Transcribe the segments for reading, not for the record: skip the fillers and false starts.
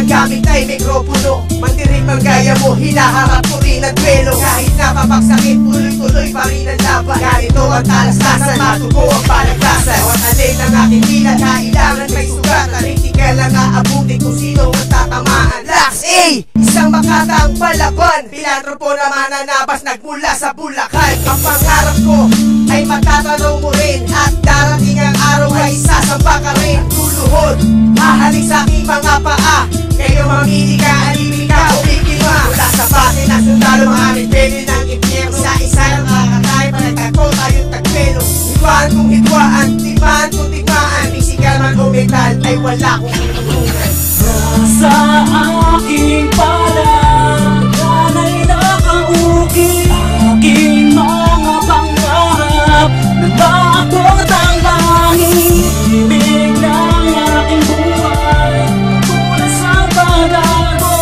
ang gamit ay mikropono. Mandirin ang gaya mo, hinaharap ko rin ang duelo. Kahit napapagsakit, tuloy-tuloy pa rin ang laban. Ganito ang talastasan, matugo ang palagpasan. Bawat alin ng aking bilat, kailangan may sugat. Kritikal lang aabutin kung sino ang tatamaan. Lax A, isang makatang palaban. Pilantropo naman nanabas, nagmula sa Bulacan. Ang pangarap ko ay matatanong mo rin, at darating ang araw ay sasamba ka rin. Luluhod, hahalik sa aking mga paa. Ngayon mamili ka, alipin ka o biktima. Mula sa batin na sundalo, mga aming pwede ng impyerno. Sa isa ng kakatay, panagtagpo tayong tagpelo. Hitwaan kung hitwaan, tigmaan kung tigmaan. Physical man o mental, ay wala kong tutulungan. Sa aking palagan ay nakaukit aking mga pangarap. Nagbaakot ang langit, ibig ng aking buhay. Mula sa pagbago,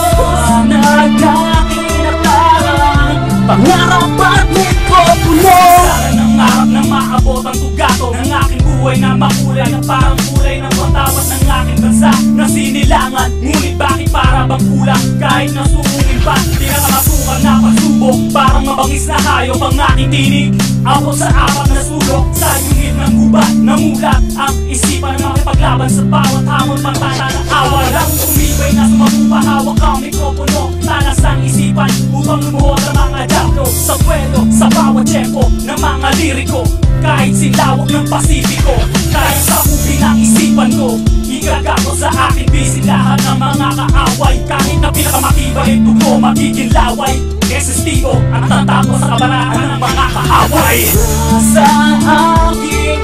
nagkakinataran, pangarap at mikropono. Sana nangarap na maabot ang tugato ng aking buhay na makulay na parang kulay ng watawat ng aking bansa na sinilangan. Ngunit bakit para bang kulang? Kahit nasungungin pa, di na kamasukan na pagsubok. Parang mabangis na hayop ang aking tinig. Abot sa apat na sulok, sa yungit ng gubat. Namulat ang isipan na makipaglaban sa bawat hamon. Pantana na awa lang umibay na sumapupahawak ang mikropono. Tanas ang isipan upang lumuhod ang mga diablo sa kwento, sa bawat tempo ng mga liriko. Kahit silawak ng Pasifiko, kaya sa ubi ng isipan ko. Igagago sa aking bisin lahat ng mga kaaway. Kahit na pinakamatibay, dugo magiging laway. Resistibo at tatapos sa kabanaan ng mga kaaway. Sa aking